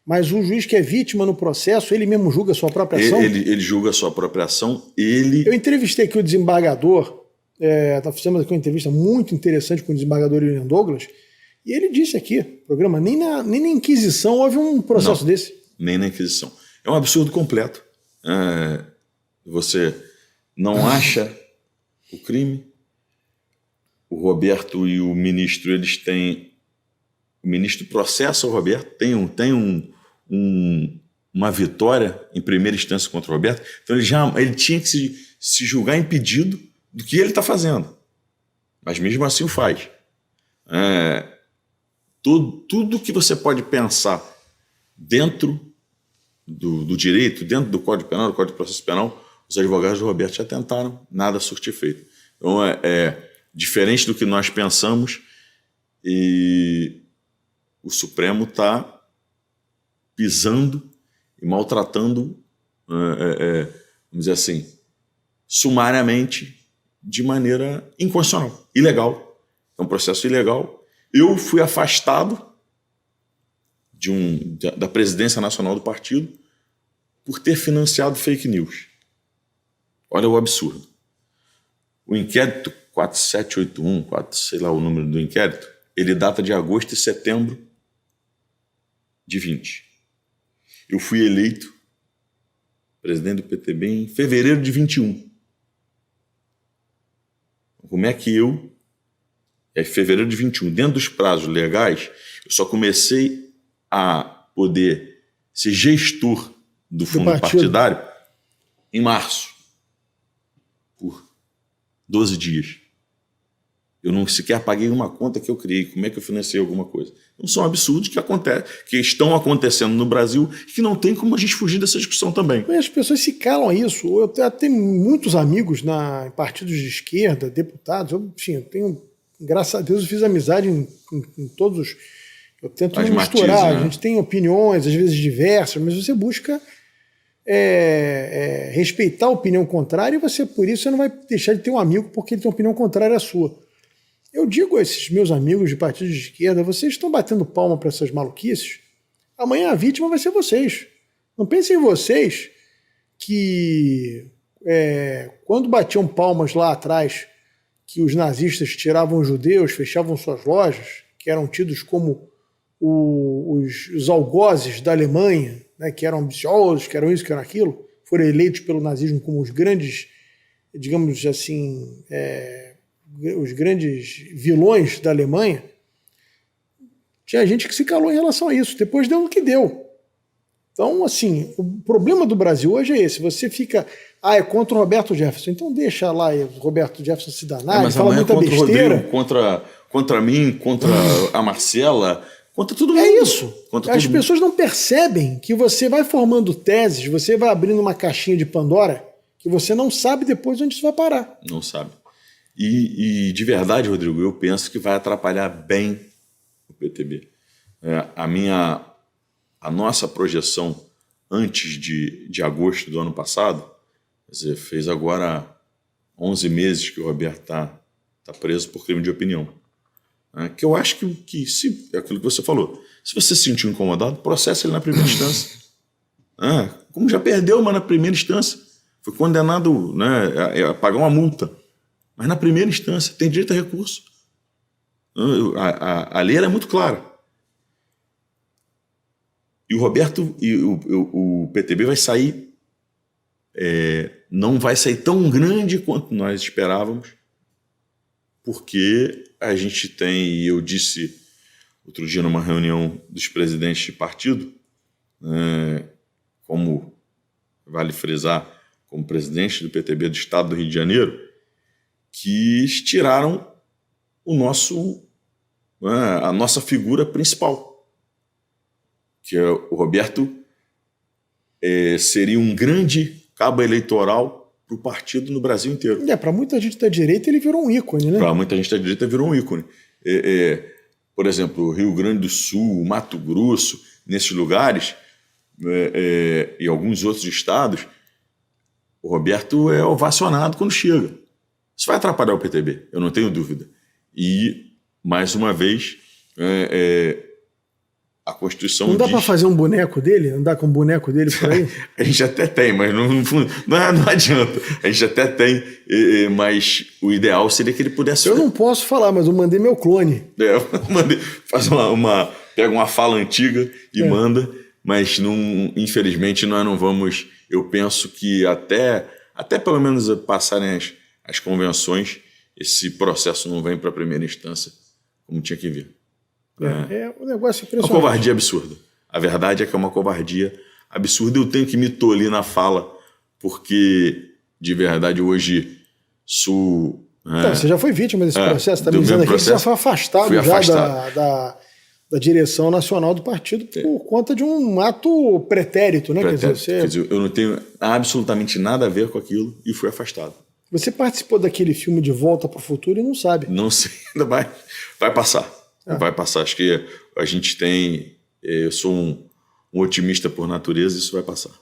mas o juiz que é vítima no processo, ele mesmo julga a sua própria ação? Ele julga a sua própria ação. Eu entrevistei aqui o desembargador, fizemos aqui uma entrevista muito interessante com o desembargador William Douglas, e ele disse aqui, programa, nem na Inquisição houve um processo desse. Nem na Inquisição. É um absurdo completo. Você não acha o crime. O Roberto e o ministro, eles têm... O ministro processa o Roberto, tem uma vitória em primeira instância contra o Roberto, então ele tinha que se julgar impedido do que ele está fazendo. Mas mesmo assim o faz. Tudo que você pode pensar dentro do direito, dentro do Código Penal, do Código de Processo Penal, os advogados do Roberto já tentaram, nada surtir efeito. Então, diferente do que nós pensamos, e o Supremo está pisando e maltratando, vamos dizer assim, sumariamente, de maneira inconstitucional, ilegal. É um processo ilegal. Eu fui afastado da presidência nacional do partido por ter financiado fake news. Olha o absurdo. O inquérito 4781, sei lá o número do inquérito, ele data de agosto e setembro de 20. Eu fui eleito presidente do PTB em fevereiro de 21. Como é que em fevereiro de 21, dentro dos prazos legais, eu só comecei a poder ser gestor do fundo partidário em março, por 12 dias. Eu não sequer paguei uma conta que eu criei. Como é que eu financei alguma coisa? Então são absurdos que estão acontecendo no Brasil e que não tem como a gente fugir dessa discussão também. Mas as pessoas se calam a isso. Eu tenho muitos amigos em partidos de esquerda, deputados. Eu tenho, graças a Deus, eu fiz amizade em todos os... Eu tento não misturar. Né? A gente tem opiniões, às vezes diversas, mas você busca respeitar a opinião contrária e por isso você não vai deixar de ter um amigo porque ele tem uma opinião contrária à sua. Eu digo a esses meus amigos de partidos de esquerda, vocês estão batendo palma para essas maluquices, amanhã a vítima vai ser vocês. Não pensem em vocês que quando batiam palmas lá atrás que os nazistas tiravam os judeus, fechavam suas lojas, que eram tidos como os algozes da Alemanha, né, que eram ambiciosos, que eram isso, que eram aquilo, foram eleitos pelo nazismo como os grandes, digamos assim, os grandes vilões da Alemanha, tinha gente que se calou em relação a isso. Depois deu o que deu. Então, assim, o problema do Brasil hoje é esse. Você fica, é contra o Roberto Jefferson. Então deixa lá o Roberto Jefferson se danar, mas fala muita contra besteira. O Rodrigo, contra mim, contra a Marcela, contra todo mundo. É isso. Contra As todo mundo. pessoas não percebem que você vai formando teses, você vai abrindo uma caixinha de Pandora que você não sabe depois onde isso vai parar. Não sabe. E de verdade, Rodrigo, eu penso que vai atrapalhar bem o PTB. A nossa projeção antes de agosto do ano passado, quer dizer, fez agora 11 meses que o Roberto está preso por crime de opinião. Que eu acho que se, é aquilo que você falou, se você se sentiu incomodado, processa ele na primeira instância. Como já perdeu, mas na primeira instância, foi condenado, né, a pagar uma multa. Mas na primeira instância, tem direito a recurso. A lei é muito clara. E o Roberto e o PTB vai sair, não vai sair tão grande quanto nós esperávamos, porque a gente tem, e eu disse outro dia numa reunião dos presidentes de partido, como vale frisar, como presidente do PTB do Estado do Rio de Janeiro, que tiraram a nossa figura principal, que é o Roberto seria um grande cabo eleitoral para o partido no Brasil inteiro. Para muita gente da direita ele virou um ícone, né? Para muita gente da direita virou um ícone. Por exemplo, Rio Grande do Sul, Mato Grosso, nesses lugares, e alguns outros estados, o Roberto é ovacionado quando chega. Isso vai atrapalhar o PTB, eu não tenho dúvida. E, mais uma vez, a Constituição não dá diz... para fazer um boneco dele? Andar com um boneco dele por aí? A gente até tem, mas não adianta. A gente até tem, mas o ideal seria que ele pudesse... Eu não posso falar, mas eu mandei meu clone. Pega uma fala antiga e manda, mas infelizmente nós não vamos... Eu penso que até pelo menos passarem as convenções, esse processo não vem para a primeira instância como tinha que vir. Um negócio impressionante. Uma covardia absurda. A verdade é que é uma covardia absurda. Eu tenho que me tolir na fala, porque, de verdade, hoje sou... Então, você já foi vítima desse processo. Está me dizendo aqui que você já foi afastado da direção nacional do partido por conta de um ato pretérito, né? Quer dizer, eu não tenho absolutamente nada a ver com aquilo e fui afastado. Você participou daquele filme De Volta para o Futuro e não sabe. Não sei, ainda vai passar. Vai passar. Acho que a gente tem... Eu sou um otimista por natureza, isso vai passar.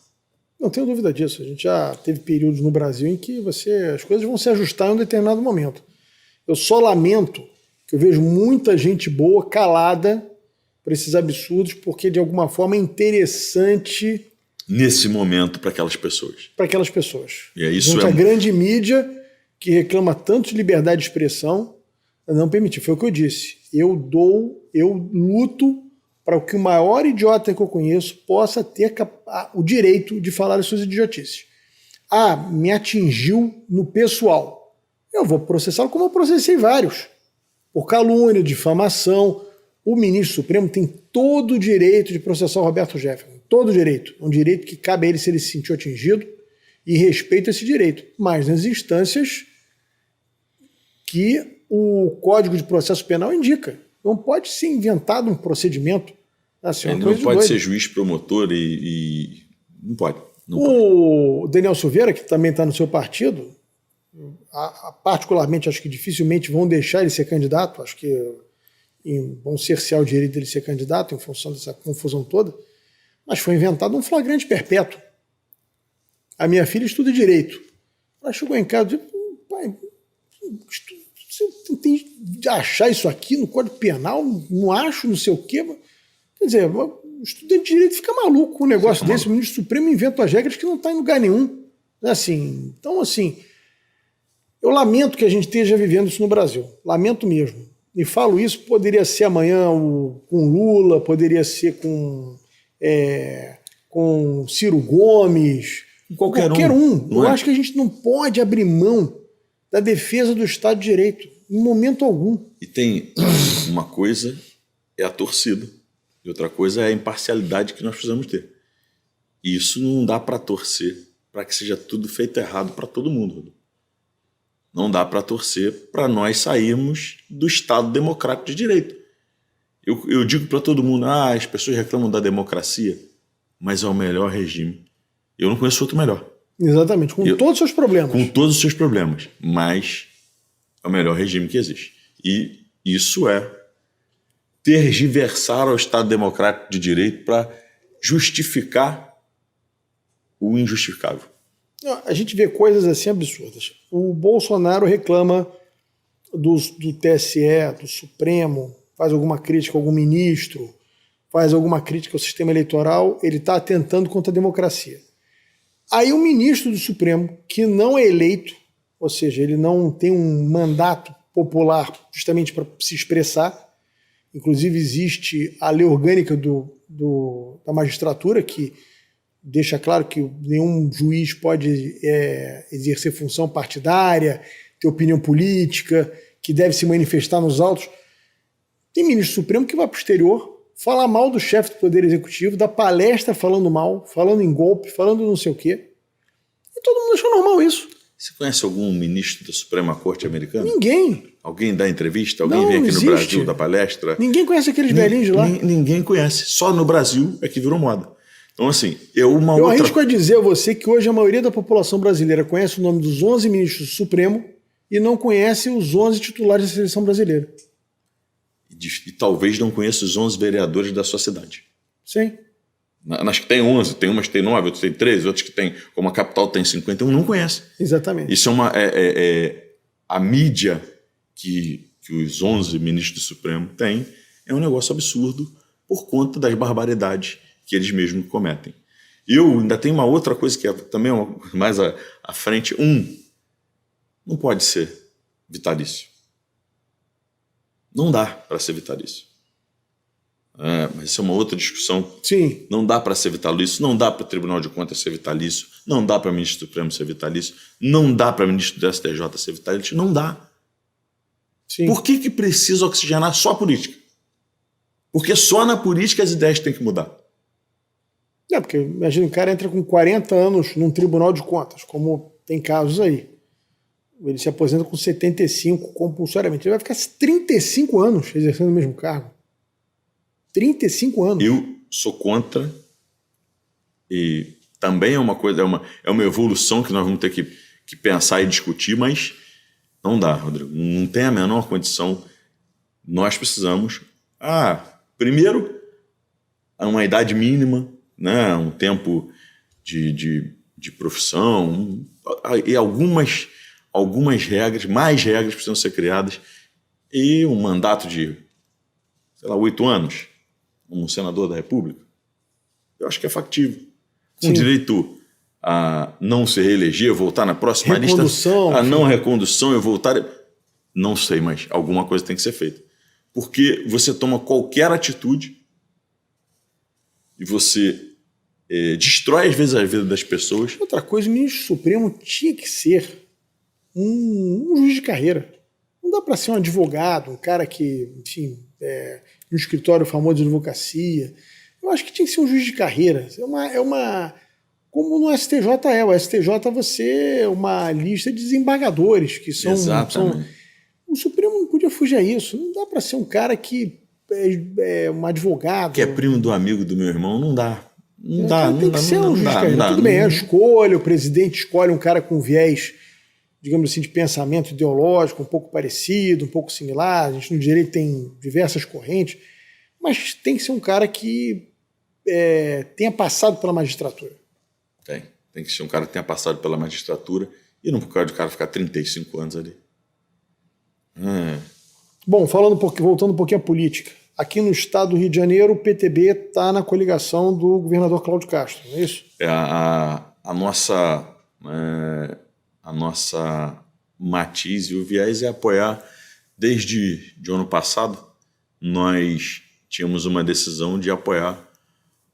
Não tenho dúvida disso. A gente já teve períodos no Brasil em que as coisas vão se ajustar em um determinado momento. Eu só lamento que eu vejo muita gente boa calada por esses absurdos, porque de alguma forma é interessante... Nesse momento, para aquelas pessoas. Para aquelas pessoas. E isso a grande mídia que reclama tanto de liberdade de expressão não permitir. Foi o que eu disse. Eu luto para que o maior idiota que eu conheço possa ter o direito de falar as suas idiotices. Me atingiu no pessoal. Eu vou processá-lo como eu processei vários. Por calúnia, difamação. O ministro Supremo tem todo o direito de processar o Roberto Jefferson. Todo o direito. É um direito que cabe a ele se ele se sentiu atingido e respeito esse direito. Mas nas instâncias que o Código de Processo Penal indica. Não pode ser inventado um procedimento assim. Ele não pode ser juiz, promotor e... Não pode. O Daniel Silveira, que também está no seu partido, particularmente acho que dificilmente vão deixar ele ser candidato, acho que vão cercear o direito dele ser candidato em função dessa confusão toda, mas foi inventado um flagrante perpétuo. A minha filha estuda Direito. Ela chegou em casa e disse, pai, você tem de achar isso aqui no Código Penal? Não acho, não sei o quê. Quer dizer, o estudante de Direito fica maluco com um negócio desse. O ministro Supremo inventa as regras que não está em lugar nenhum. Assim, então, assim, eu lamento que a gente esteja vivendo isso no Brasil. Lamento mesmo. E falo isso, poderia ser amanhã com Lula, poderia ser com Ciro Gomes, qualquer um. Eu acho que a gente não pode abrir mão da defesa do Estado de Direito, em momento algum. E tem uma coisa é a torcida, e outra coisa é a imparcialidade que nós precisamos ter. E isso não dá para torcer para que seja tudo feito errado para todo mundo. Não dá para torcer para nós sairmos do Estado democrático de direito. Eu digo para todo mundo, as pessoas reclamam da democracia, mas é o melhor regime. Eu não conheço outro melhor. Exatamente, com todos os seus problemas. Com todos os seus problemas, mas é o melhor regime que existe. E isso é tergiversar ao Estado Democrático de Direito para justificar o injustificável. A gente vê coisas assim absurdas. O Bolsonaro reclama do TSE, do Supremo, faz alguma crítica a algum ministro, faz alguma crítica ao sistema eleitoral, ele está atentando contra a democracia. Aí o ministro do Supremo, que não é eleito, ou seja, ele não tem um mandato popular justamente para se expressar, inclusive existe a lei orgânica da magistratura que deixa claro que nenhum juiz pode exercer função partidária, ter opinião política, que deve se manifestar nos autos. Tem ministro supremo que vai para o exterior falar mal do chefe do Poder Executivo, dar palestra falando mal, falando em golpe, falando não sei o quê. E todo mundo achou normal isso. Você conhece algum ministro da Suprema Corte americana? Ninguém. Alguém dá entrevista? Alguém Não, vem aqui existe. no Brasil dar palestra? Ninguém conhece aqueles velhinhos de lá. Ninguém conhece. Só no Brasil é que virou moda. Então, assim, Eu arrisco a dizer a você que hoje a maioria da população brasileira conhece o nome dos 11 ministros do Supremo e não conhece os 11 titulares da seleção brasileira. E talvez não conheça os 11 vereadores da sua cidade. Sim. Nas que tem 11, tem umas que tem 9, outras que tem 13, outras que tem, como a capital tem 51, não conhece. Exatamente. Isso a mídia que os 11 ministros do Supremo têm é um negócio absurdo por conta das barbaridades que eles mesmos cometem. Eu ainda tenho uma outra coisa que é também mais à frente. Não pode ser vitalício. Não dá para ser vitalício. Mas isso é uma outra discussão. Sim. Não dá para ser vitalício, não dá para o Tribunal de Contas ser vitalício, não dá para o ministro do Supremo ser vitalício, não dá para o ministro do STJ ser vitalício, não dá. Sim. Por que precisa oxigenar só a política? Porque só na política as ideias têm que mudar. Porque imagina, o cara entra com 40 anos num Tribunal de Contas, como tem casos aí. Ele se aposenta com 75 compulsoriamente. Ele vai ficar 35 anos exercendo o mesmo cargo. 35 anos. Eu sou contra, e também é uma coisa, é uma evolução que nós vamos ter que pensar e discutir, mas não dá, Rodrigo. Não tem a menor condição. Nós precisamos, primeiro, uma idade mínima, né, um tempo de profissão, e algumas regras, mais regras precisam ser criadas, e um mandato de, 8 anos, como senador da República, eu acho que é factível. Com Sim. direito a não se reeleger, voltar na próxima recondução, lista, a não recondução e voltar. Não sei, mas alguma coisa tem que ser feita. Porque você toma qualquer atitude e você destrói, às vezes, a vida das pessoas. Outra coisa, o ministro Supremo tinha que ser um juiz de carreira. Não dá para ser um advogado, um cara que, enfim, um escritório famoso de advocacia. Eu acho que tinha que ser um juiz de carreira. Como no STJ é. O STJ você é uma lista de desembargadores que são. Exatamente. O Supremo não podia fugir a isso. Não dá para ser um cara que é um advogado. Que é primo do amigo do meu irmão, não dá. Não dá. Tem que ser um juiz de carreira. Tudo bem, o presidente escolhe um cara com viés, digamos assim, de pensamento ideológico, um pouco parecido, um pouco similar. A gente no direito tem diversas correntes, mas tem que ser um cara que tenha passado pela magistratura. Tem que ser um cara que tenha passado pela magistratura e não por causa do cara ficar 35 anos ali. Bom, voltando um pouquinho à política. Aqui no estado do Rio de Janeiro, o PTB está na coligação do governador Cláudio Castro, não é isso? A nossa matiz e o viés é apoiar. Desde o ano passado, nós tínhamos uma decisão de apoiar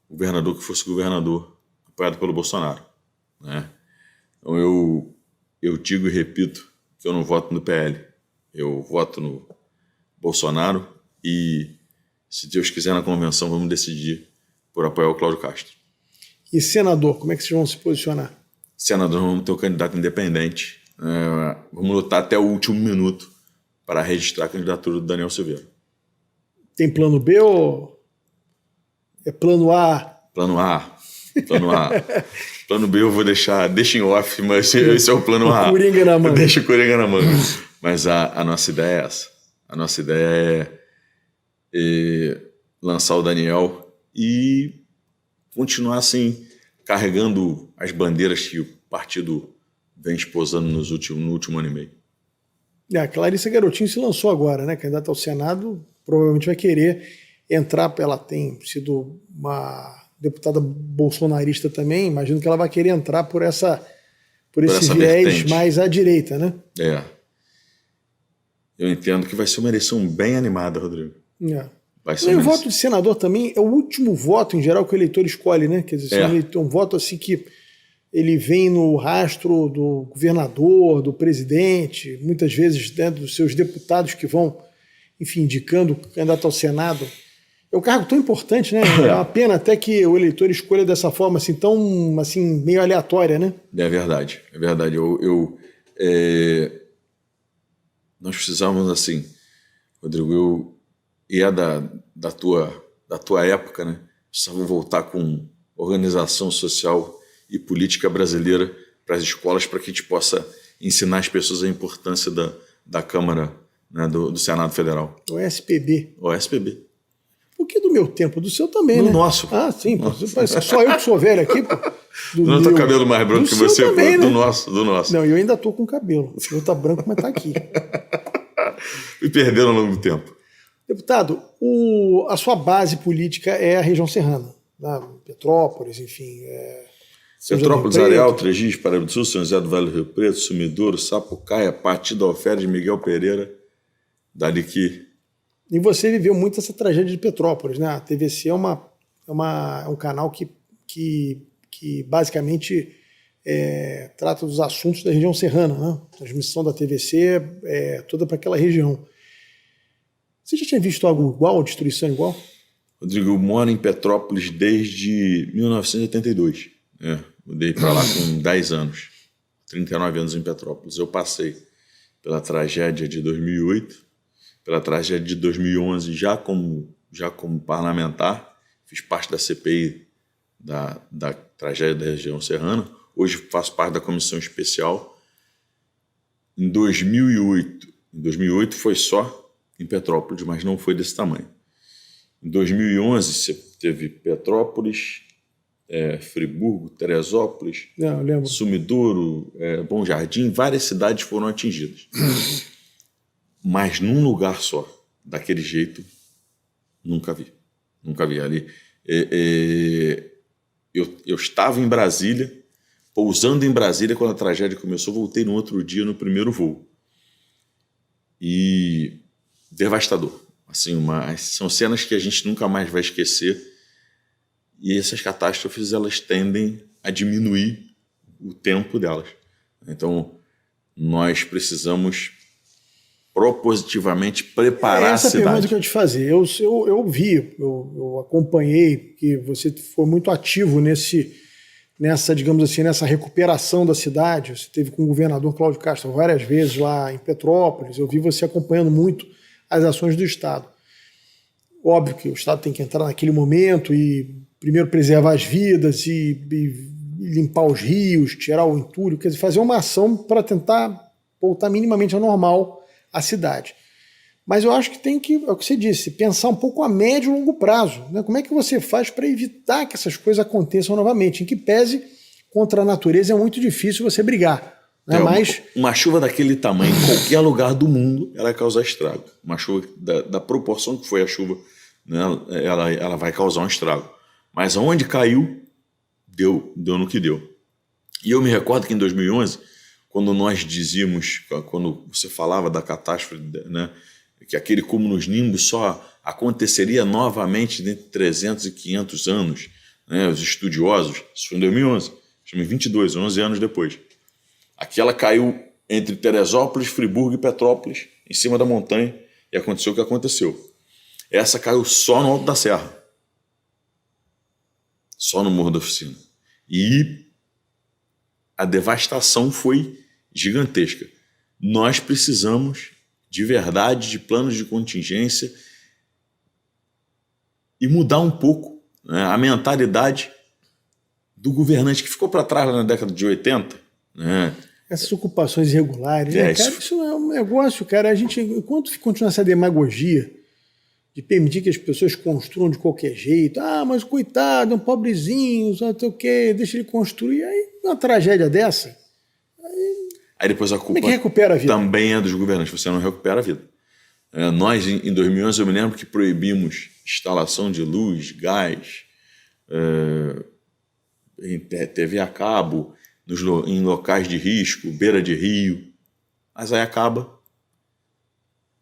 o governador que fosse governador, apoiado pelo Bolsonaro, né? Então eu digo e repito que eu não voto no PL, eu voto no Bolsonaro e, se Deus quiser, na convenção vamos decidir por apoiar o Cláudio Castro. E senador, como é que vocês vão se posicionar? Senador, vamos ter um candidato independente. Vamos lutar até o último minuto para registrar a candidatura do Daniel Silveira. Tem plano B ou é plano A? Plano A. Plano A. Plano B eu vou deixa em off, mas esse é o plano A. Coringa na manga. Deixa o Coringa na manga. Mas a nossa ideia é essa. A nossa ideia é lançar o Daniel e continuar assim, carregando as bandeiras que o partido vem esposando no último ano e meio. A Clarissa Garotinho se lançou agora, né? Candidata ao Senado, provavelmente vai querer entrar. Ela tem sido uma deputada bolsonarista também. Imagino que ela vai querer entrar por esse viés vertente mais à direita, né? É. Eu entendo que vai ser uma eleição bem animada, Rodrigo. Vai ser e o voto de senador também é o último voto, em geral, que o eleitor escolhe, né? Quer dizer, um voto assim que ele vem no rastro do governador, do presidente, muitas vezes, né, dos seus deputados que vão, enfim, indicando o candidato ao Senado. É um cargo tão importante, né? É uma pena até que o eleitor escolha dessa forma, assim, tão, assim, meio aleatória, né? É verdade, é verdade. Nós precisávamos, assim, Rodrigo, da tua época, né? Precisávamos voltar com organização social e política brasileira para as escolas, para que a gente possa ensinar as pessoas a importância da Câmara, né, do Senado Federal. O SPB. O SPB. O que do meu tempo? Do seu também, do né? Nosso. Ah, sim. Só eu que sou velho aqui, pô. Não tô cabelo mais branco que você, também, pô. Né? Do nosso. Não, eu ainda tô com cabelo. O meu tá branco, mas tá aqui. Me perderam ao longo do tempo. Deputado, a sua base política é a região serrana, né? Petrópolis, enfim. Petrópolis, Areal, Trejis, Paraíba do Sul, São José do Vale do Rio Preto, Sumidouro, Sapucaia, Partido Alferes, Miguel Pereira, dali que... E você viveu muito essa tragédia de Petrópolis, né? A TVC é um canal que basicamente trata dos assuntos da região serrana, né? A transmissão da TVC é toda para aquela região. Você já tinha visto algo igual, destruição igual? Rodrigo, eu moro em Petrópolis desde 1982. Mudei para lá com 10 anos, 39 anos em Petrópolis. Eu passei pela tragédia de 2008, pela tragédia de 2011, já como parlamentar, fiz parte da CPI da tragédia da região serrana. Hoje faço parte da comissão especial. Em 2008 foi só em Petrópolis, mas não foi desse tamanho. Em 2011 você teve Petrópolis, Friburgo, Teresópolis, Sumidouro, Bom Jardim, várias cidades foram atingidas. Mas num lugar só, daquele jeito, nunca vi. Nunca vi ali. Eu estava em Brasília, pousando em Brasília quando a tragédia começou, voltei no outro dia no primeiro voo. E devastador. Assim, são cenas que a gente nunca mais vai esquecer. E essas catástrofes, elas tendem a diminuir o tempo delas. Então, nós precisamos propositivamente preparar a cidade. Essa é a pergunta que eu ia te fazer. Eu acompanhei que você foi muito ativo nessa recuperação da cidade. Você esteve com o governador Cláudio Castro várias vezes lá em Petrópolis. Eu vi você acompanhando muito as ações do Estado. Óbvio que o Estado tem que entrar naquele momento e primeiro preservar as vidas e limpar os rios, tirar o entulho, quer dizer, fazer uma ação para tentar voltar minimamente ao normal a cidade. Mas eu acho que tem que, é o que você disse, pensar um pouco a médio e longo prazo. Né? Como é que você faz para evitar que essas coisas aconteçam novamente? Em que pese contra a natureza é muito difícil você brigar. Né? Mas uma chuva daquele tamanho, em qualquer lugar do mundo, ela vai causar estrago. Uma chuva da proporção que foi a chuva, né? ela vai causar um estrago. Mas aonde caiu, deu no que deu. E eu me recordo que em 2011, quando nós dizíamos, quando você falava da catástrofe, né, que aquele cúmulos nimbus só aconteceria novamente dentro de 300 e 500 anos, né, os estudiosos, isso foi em 2011, estamos em 22, 11 anos depois. Aquela caiu entre Teresópolis, Friburgo e Petrópolis, em cima da montanha, e aconteceu o que aconteceu. Essa caiu só no Alto da Serra, só no Morro da Oficina. E a devastação foi gigantesca. Nós precisamos, de verdade, de planos de contingência e mudar um pouco, né, a mentalidade do governante que ficou para trás lá na década de 80. Né? Essas ocupações irregulares, né, cara, isso não é um negócio, cara. A gente, enquanto continua essa demagogia de permitir que as pessoas construam de qualquer jeito, mas coitado, é um pobrezinho, não sei o quê, deixa ele construir, aí uma tragédia dessa. Aí depois a culpa como é que recupera a vida? Também é dos governantes, você não recupera a vida. Nós, em 2011, eu me lembro que proibimos instalação de luz, gás, em TV a cabo, em locais de risco, beira de rio. Mas aí acaba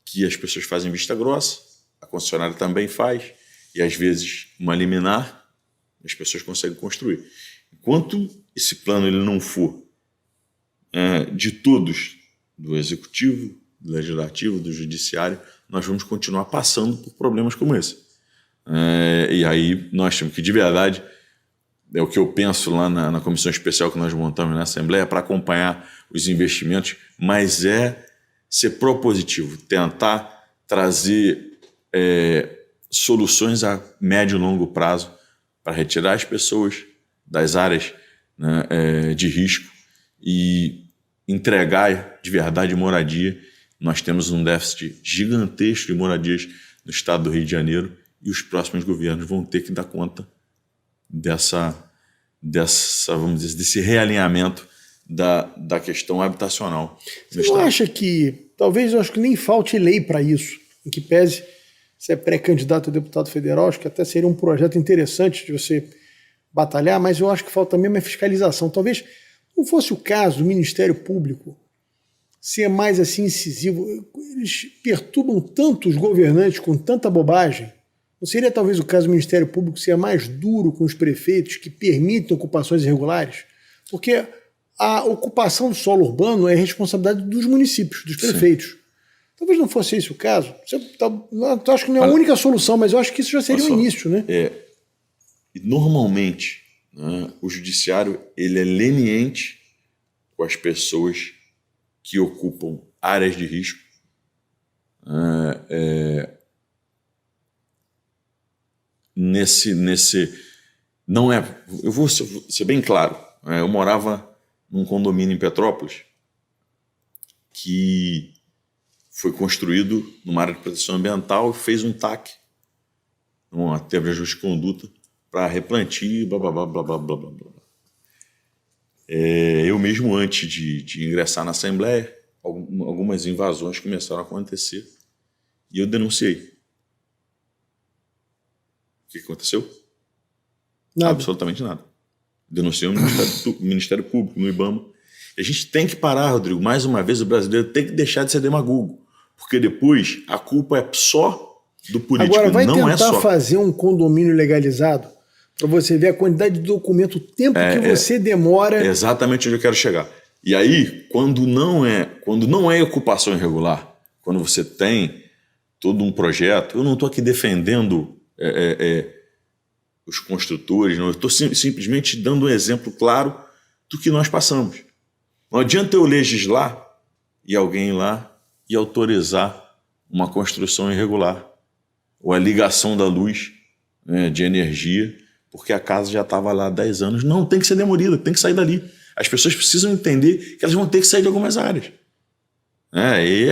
que as pessoas fazem vista grossa, a concessionária também faz, e às vezes uma liminar, as pessoas conseguem construir. Enquanto esse plano ele não for de todos, do executivo, do legislativo, do judiciário, nós vamos continuar passando por problemas como esse. E aí nós temos que, de verdade, é o que eu penso lá na comissão especial que nós montamos na Assembleia, para acompanhar os investimentos, mas ser propositivo, tentar trazer soluções a médio e longo prazo para retirar as pessoas das áreas, né, de risco e entregar de verdade moradia. Nós temos um déficit gigantesco de moradias no estado do Rio de Janeiro e os próximos governos vão ter que dar conta vamos dizer, desse realinhamento da questão habitacional. Você não acha que, talvez, eu acho que nem falte lei para isso, em que pese você é pré-candidato a deputado federal, acho que até seria um projeto interessante de você batalhar, mas eu acho que falta mesmo a fiscalização. Talvez não fosse o caso do Ministério Público ser mais assim incisivo. Eles perturbam tanto os governantes com tanta bobagem. Não seria talvez o caso do Ministério Público ser mais duro com os prefeitos que permitem ocupações irregulares? Porque a ocupação do solo urbano é responsabilidade dos municípios, dos prefeitos. Sim. Talvez não fosse esse o caso. Eu acho que não é a única solução, mas eu acho que isso já seria o início, né? Normalmente, né, o judiciário ele é leniente com as pessoas que ocupam áreas de risco. Não é. Eu vou ser bem claro. Eu morava num condomínio em Petrópolis que foi construído numa área de proteção ambiental e fez um TAC, uma termo de ajuste de conduta, para replantio, blá, blá, blá, blá, blá, blá, blá, blá. Eu mesmo, antes de ingressar na Assembleia, algumas invasões começaram a acontecer e eu denunciei. O que aconteceu? Nada. Absolutamente nada. Denunciei no Ministério Público, no IBAMA. E a gente tem que parar, Rodrigo. Mais uma vez, o brasileiro tem que deixar de ser demagogo. Porque depois a culpa é só do político. Agora, vai não tentar fazer um condomínio legalizado para você ver a quantidade de documento, o tempo que você demora. É exatamente onde eu quero chegar. E aí, quando não é ocupação irregular, quando você tem todo um projeto, eu não estou aqui defendendo os construtores, não, eu estou simplesmente dando um exemplo claro do que nós passamos. Não adianta eu legislar e alguém ir lá e autorizar uma construção irregular ou a ligação da luz, né, de energia, porque a casa já estava lá há 10 anos. Não, tem que ser demolida, tem que sair dali. As pessoas precisam entender que elas vão ter que sair de algumas áreas.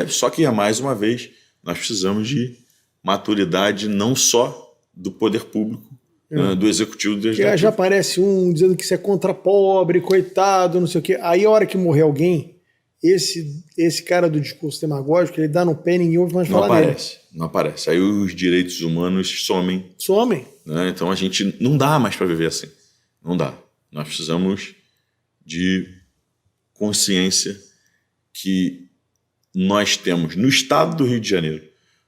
Só que, mais uma vez, nós precisamos de maturidade não só do poder público, do executivo, do legislativo. Já aparece um dizendo que isso é contra pobre, coitado, não sei o quê. Aí a hora que morrer alguém, esse cara do discurso demagógico, ele dá no pé e ninguém ouve mais falar dele. Não aparece. Aí os direitos humanos somem. Né? Então a gente não dá mais para viver assim. Não dá. Nós precisamos de consciência que nós temos no estado do Rio de Janeiro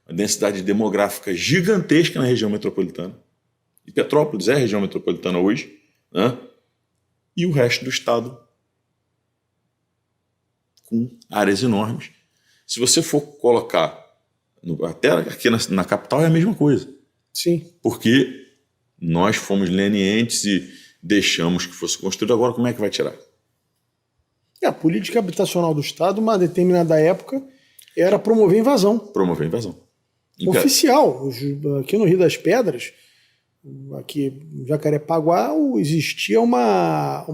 uma densidade demográfica gigantesca na região metropolitana. E Petrópolis é a região metropolitana hoje, né? E o resto do estado com áreas enormes. Se você for colocar, até aqui na capital é a mesma coisa. Sim. Porque nós fomos lenientes e deixamos que fosse construído. Agora, como é que vai tirar? A política habitacional do Estado, uma determinada época, era promover invasão. Promover invasão. Oficial. Aqui no Rio das Pedras, aqui em Jacarepaguá existia uma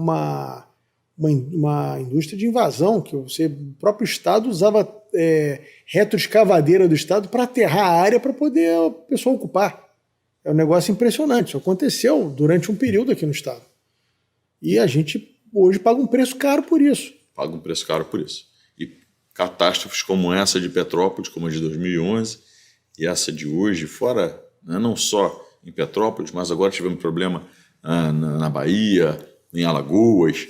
indústria de invasão, que o próprio Estado usava retroescavadeira do Estado para aterrar a área para poder o pessoal ocupar. É um negócio impressionante. Isso aconteceu durante um período aqui no Estado. E a gente hoje paga um preço caro por isso. Paga um preço caro por isso. E catástrofes como essa de Petrópolis, como a de 2011, e essa de hoje, fora, né, não só em Petrópolis, mas agora tivemos problema na Bahia, em Alagoas,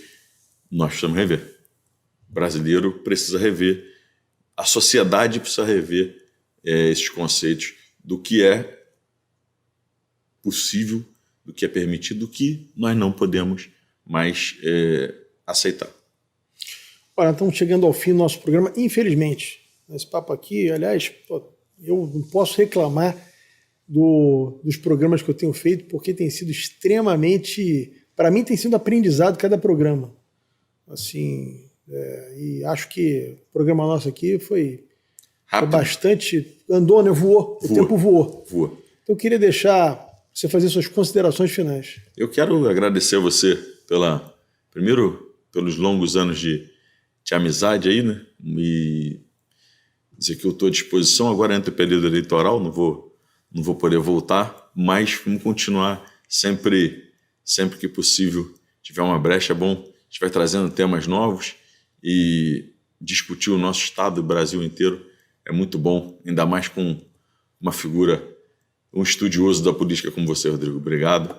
nós precisamos rever. O brasileiro precisa rever, a sociedade precisa rever esses conceitos do que é possível, do que é permitido, do que nós não podemos mais aceitar. Olha, estamos chegando ao fim do nosso programa, infelizmente. Esse papo aqui, aliás, eu não posso reclamar dos programas que eu tenho feito, porque tem sido extremamente... Para mim tem sido aprendizado cada programa. Assim, e acho que o programa nosso aqui foi bastante... Andou, né? Voou. O tempo voou. Voa. Então eu queria deixar você fazer suas considerações finais. Eu quero agradecer a você primeiro pelos longos anos de amizade aí, né? E dizer que eu estou à disposição. Agora entra o período eleitoral, não vou poder voltar, mas vamos continuar sempre que possível. Tiver uma brecha, é bom. A gente vai trazendo temas novos e discutir o nosso estado, o Brasil inteiro, é muito bom, ainda mais com uma figura, um estudioso da política como você, Rodrigo. Obrigado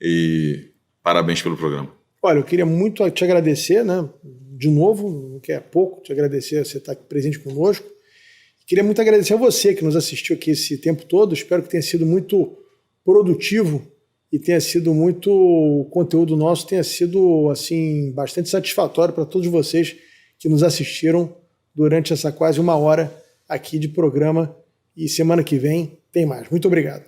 e parabéns pelo programa. Olha, eu queria muito te agradecer, né? De novo, que é pouco, te agradecer você estar aqui presente conosco. Queria muito agradecer a você que nos assistiu aqui esse tempo todo. Espero que tenha sido muito produtivo e tenha sido o conteúdo nosso tenha sido assim bastante satisfatório para todos vocês que nos assistiram durante essa quase uma hora aqui de programa. E semana que vem tem mais. Muito obrigado.